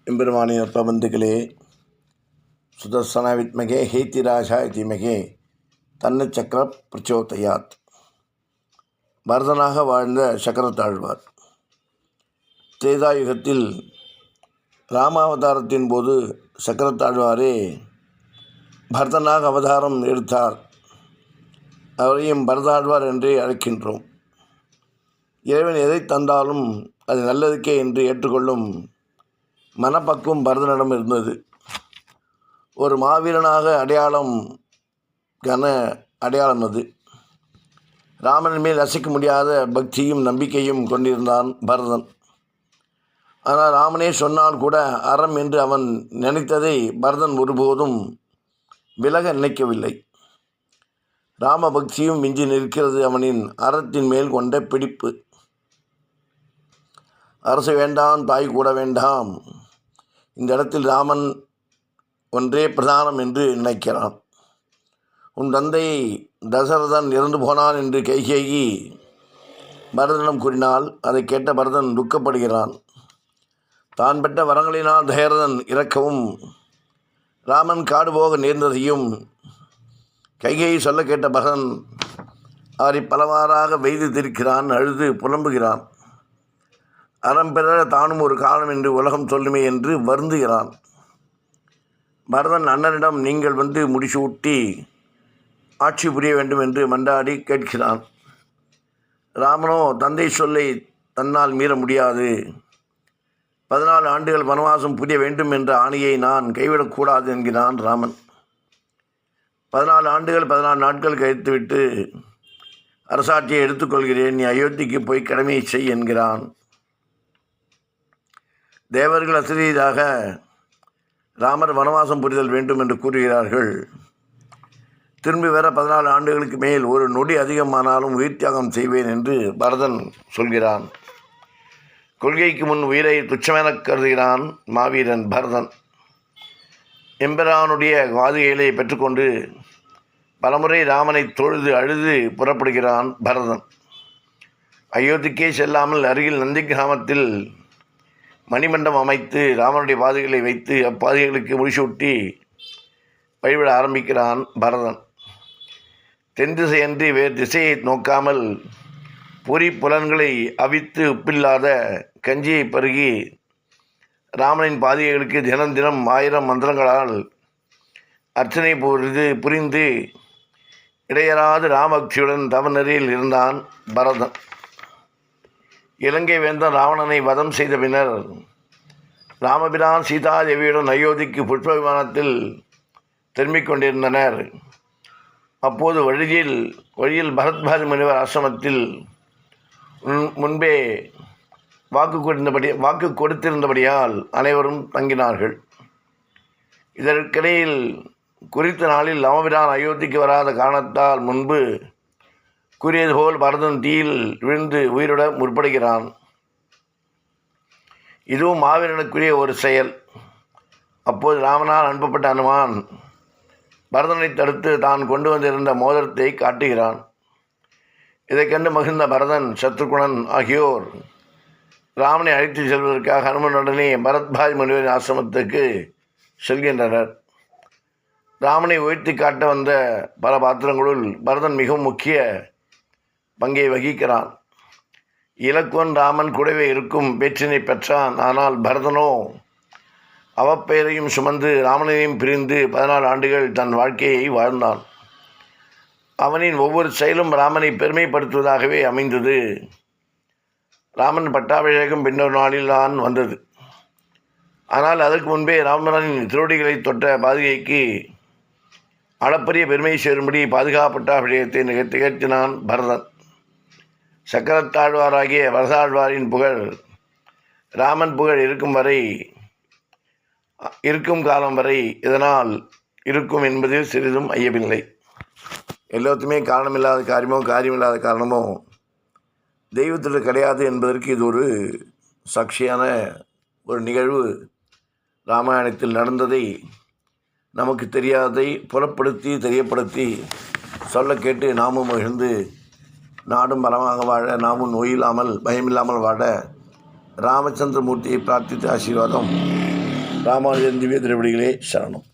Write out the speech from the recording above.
எம்பெருமானின் பிரபந்துகளே, சுதர்சன வித்மகே ஹேத்திராஜாய தீமகே தன்ன சக்கர பிரச்சோதயாத். பரதனாக வாழ்ந்த சக்கரத்தாழ்வார் திரேதாயுகத்தில் ராமாவதாரத்தின் போது சக்கரத்தாழ்வாரே பரதனாக அவதாரம் எடுத்தார். அவரையும் பரதாழ்வார் என்றே அழைக்கின்றோம். இறைவன் எதை தந்தாலும் அது நல்லதுக்கே என்று ஏற்றுக்கொள்ளும் மனப்பக்குவம் பரதனிடம் இருந்தது. ஒரு மாவீரனாக அடையாளம் அது. ராமன் மேல் அசைக்க முடியாத பக்தியும் நம்பிக்கையும் கொண்டிருந்தான் பரதன். ஆனால் ராமனே சொன்னால் கூட அறம் என்று அவன் நினைத்ததை பரதன் ஒருபோதும் விலக நினைக்கவில்லை. ராம பக்தியும் மிஞ்சி நிற்கிறது அவனின் அறத்தின் மேல் கொண்ட பிடிப்பு. அரசு வேண்டாம், தாய் கூட வேண்டாம், இந்த இடத்தில் ராமன் ஒன்றே பிரதானம் என்று நினைக்கிறான். உன் தந்தை தசரதன் இறந்து போனான் என்று கைகேயி பரதனிடம் கூறினால் அதை கேட்ட பரதன் துக்கப்படுகிறான். தான் பெற்ற வரங்களினால் தசரதன் இறக்கவும் ராமன் காடு போக நேர்ந்ததையும் கைகேயி சொல்ல கேட்ட பரதன் அவரை பலவாறாக வெய்து திருக்கிறான், அழுது புலம்புகிறான். அறம் பெற தானும் ஒரு காலம் என்று உலகம் சொல்லுமே என்று வருந்துகிறான். பரதன் அண்ணனிடம் நீங்கள் வந்து முடிசூட்டி ஆட்சி புரிய வேண்டும் என்று மன்றாடி கேட்கிறான். ராமனோ தந்தை சொல்லை தன்னால் மீற முடியாது, 14 ஆண்டுகள் வனவாசம் புரிய வேண்டும் என்ற ஆணையை நான் கைவிடக்கூடாது என்கிறான் ராமன். 14 ஆண்டுகள் 14 நாட்கள் கழித்துவிட்டு அரசாட்சியை எடுத்துக்கொள்கிறேன், நீ அயோத்திக்கு போய் கடமையை செய் என்கிறான். தேவர்கள் அசரீதாக ராமர் வனவாசம் புரிதல் வேண்டும் என்று கூறுகிறார்கள். திரும்பி வர 14 ஆண்டுகளுக்கு மேல் ஒரு நொடி அதிகமானாலும் உயிர் தியாகம் செய்வேன் என்று பரதன் சொல்கிறான். கொள்கைக்கு முன் உயிரை துச்சமென கருதுகிறான் மாவீரன் பரதன். எம்பெருமானுடைய வாதுகைகளை பெற்றுக்கொண்டு பலமுறை ராமனை தொழுது அழுது புறப்படுகிறான் பரதன். அயோத்திக்கே செல்லாமல் அருகில் நந்தி கிராமத்தில் மணிமண்டபம் அமைத்து ராமனுடைய பாதைகளை வைத்து அப்பாதைகளுக்கு முடிசூட்டி வழிபட ஆரம்பிக்கிறான் பரதன். தென் திசையன்றி வேறு திசையை நோக்காமல் பொறி புலன்களை அவித்து உப்பில்லாத கஞ்சியை பருகி ராமனின் பாதைகளுக்கு தினம் தினம் 1000 மந்திரங்களால் அர்ச்சனை புரிந்து இடையறாது ராமபக்தியுடன் தவநெறியில் இருந்தான் பரதன். இலங்கை வேந்தன் ராவணனை வதம் செய்த பின்னர் ராமபிரான் சீதாதேவியுடன் அயோத்திக்கு புஷ்ப விமானத்தில் திரும்பிக் கொண்டிருந்தனர். அப்போது வழியில் பரத்வாஜ் முனிவர் ஆசிரமத்தில் முன்பே வாக்கு கொடுத்திருந்தபடியால் அனைவரும் தங்கினார்கள். இதற்கிடையில் குறித்த நாளில் ராமபிரான் அயோத்திக்கு வராத காரணத்தால் முன்பு கூறியது போல் பரதன் தீயில் விழுந்து உயிரிட முற்படுகிறான். இதுவும் மாவீரனுக்குரிய ஒரு செயல். அப்போது ராமனால் அனுப்பப்பட்ட அனுமான் பரதனை தடுத்து தான் கொண்டு வந்திருந்த மோதிரத்தை காட்டுகிறான். இதை கண்டு மகிழ்ந்த பரதன், சத்ருகுணன் ஆகியோர் ராமனை அழைத்து செல்வதற்காக ஹனுமனுடனே பரத்வாஜ் முனிவரின் ஆசிரமத்துக்கு செல்கின்றனர். ராமனை உயர்த்தி காட்ட வந்த பல பாத்திரங்களுள் பரதன் மிகவும் முக்கிய பங்கை வகிக்கிறான். இலக்குவன் ராமன் கூடவே இருக்கும் பேச்சினை பெற்றான். ஆனால் பரதனோ அவப்பெயரையும் சுமந்து ராமனையும் பிரிந்து 14 ஆண்டுகள் தன் வாழ்க்கையை வாழ்ந்தான். அவனின் ஒவ்வொரு செயலும் ராமனை பெருமைப்படுத்துவதாகவே அமைந்தது. ராமன் பட்டாபிஷேகம் பின்னொரு நாளில் தான் வந்தது. ஆனால் அதற்கு முன்பே ராமனின் திருவடிகளை தொட்ட பாதுகைக்கு அளப்பரிய பெருமை சேரும்படி பாதுகாப்பட்டாபிஷேகத்தை நிகழ்த்தினான் பரதன். சக்கரத்தாழ்வாராகிய வரதாழ்வாரின் புகழ் ராமன் புகழ் இருக்கும் காலம் வரை இதனால் இருக்கும் என்பதில் சிறிதும் ஐயமில்லை. எல்லாத்துமே காரணமில்லாத காரியமோ காரியமில்லாத காரணமோ தெய்வத்தில் கிடையாது என்பதற்கு இது ஒரு சாட்சியான ஒரு நிகழ்வு. ராமாயணத்தில் நடந்ததை நமக்கு தெரியாததை புலப்படுத்தி தெரியப்படுத்தி சொல்ல கேட்டு நாமும் மகிழ்ந்து நாடும் பலமாக வாழ, நாமும் நோயில்லாமல் பயமில்லாமல் வாழ ராமச்சந்திரமூர்த்தியை பிரார்த்தித்து ஆசீர்வாதம். ராமானுஜன் திவ்ய திருவடிகளே சரணம்.